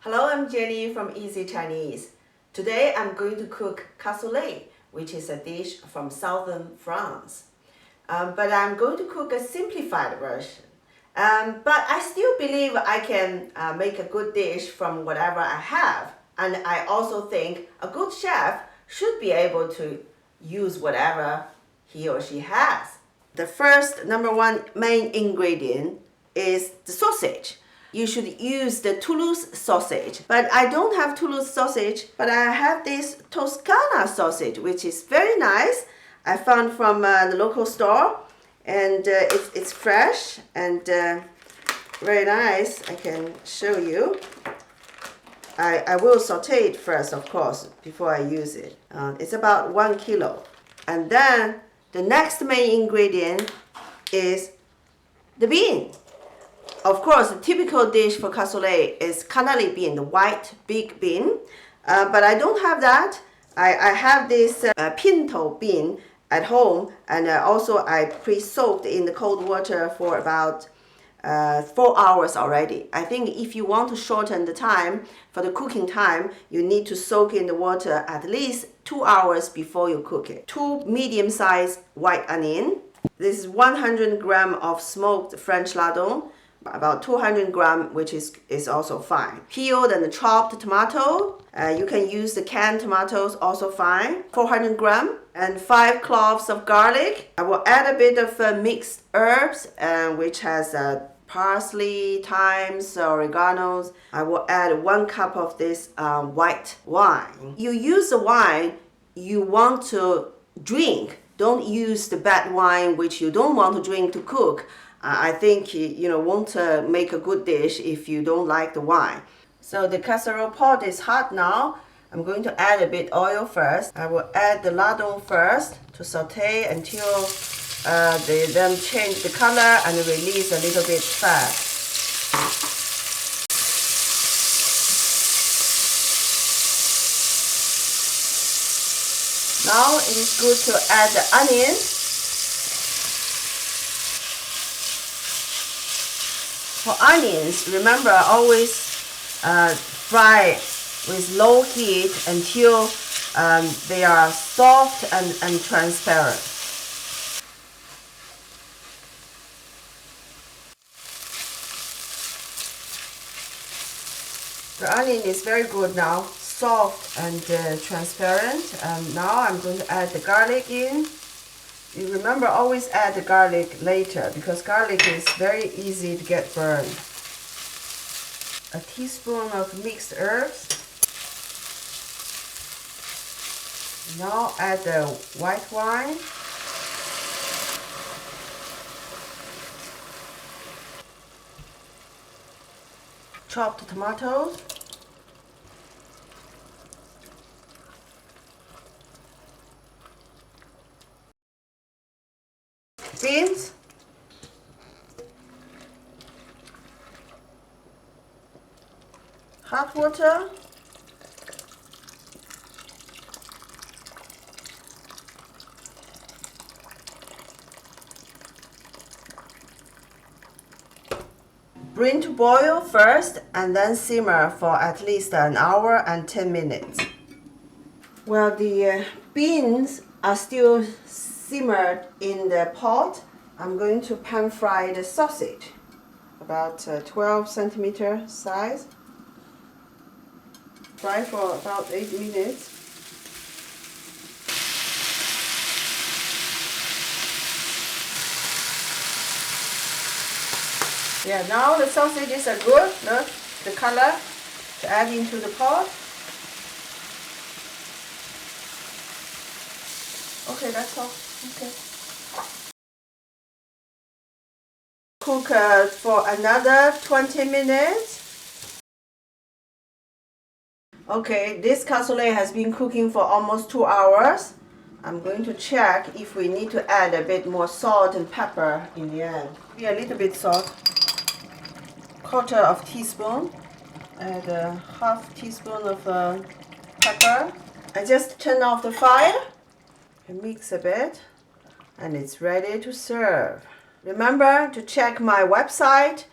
Hello, I'm Jenny from Easy Chinese. Today I'm going to cook cassoulet, which is a dish from southern France. But I'm going to cook a simplified version. But I still believe I can make a good dish from whatever I have. And I also think a good chef should be able to use whatever he or she has. The first, number one main ingredient is the sausage. You should use the Toulouse sausage. But I don't have Toulouse sausage, but I have this Toscana sausage, which is very nice. I found from the local store, and it's fresh and very nice. I can show you. I will saute it first, of course, before I use it. It's about 1 kilo. And then the next main ingredient is the bean. Of course, the typical dish for cassoulet is cannoli bean, the white big bean. But I don't have that. I have this Pinto bean at home, and also I pre-soaked in the cold water for about 4 hours already. I think if you want to shorten the time for the cooking time, you need to soak in the water at least 2 hours before you cook it. 2 medium-sized white onion. This is 100 grams of smoked French lardon. About 200 grams, which is also fine. Peeled and chopped tomato. You can use the canned tomatoes, also fine. 400 grams. And 5 cloves of garlic. I will add a bit of mixed herbs, which has parsley, thyme, oreganos. I will add 1 cup of this white wine. You use the wine you want to drink. Don't use the bad wine which you don't want to drink to cook. I think you won't make a good dish if you don't like the wine. So the casserole pot is hot now. I'm going to add a bit oil first. I will add the lardon first to saute until they then change the color and release a little bit fat. Now it is good to add the onion. For onions, remember always fry with low heat until they are soft and transparent. The onion is very good now, soft and transparent. Now I'm going to add the garlic in. You remember, always add the garlic later because garlic is very easy to get burned. A teaspoon of mixed herbs. Now add the white wine. Chopped tomatoes. Beans, hot water, bring to boil first and then simmer for at least an hour and 10 minutes. Well, the beans are still simmered in the pot. I'm going to pan fry the sausage, about 12 centimeter size. Fry for about 8 minutes. Yeah, now the sausages are good. Look, the color to add into the pot. Okay, that's all. Okay. Cook for another 20 minutes. Okay, this cassoulet has been cooking for almost 2 hours. I'm going to check if we need to add a bit more salt and pepper in the end. Maybe a little bit salt. 1/4 teaspoon. Add a 1/2 teaspoon of pepper. I just turn off the fire and mix a bit, and it's ready to serve. Remember to check my website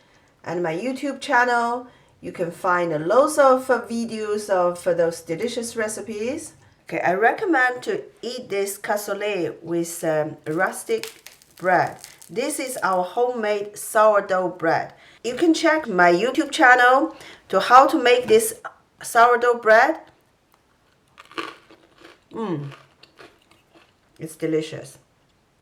and my YouTube channel You can find loads of videos of those delicious recipes. Okay, I recommend to eat this cassoulet with rustic bread. This is our homemade sourdough bread. You can check my YouTube channel to how to make this sourdough bread. It's delicious.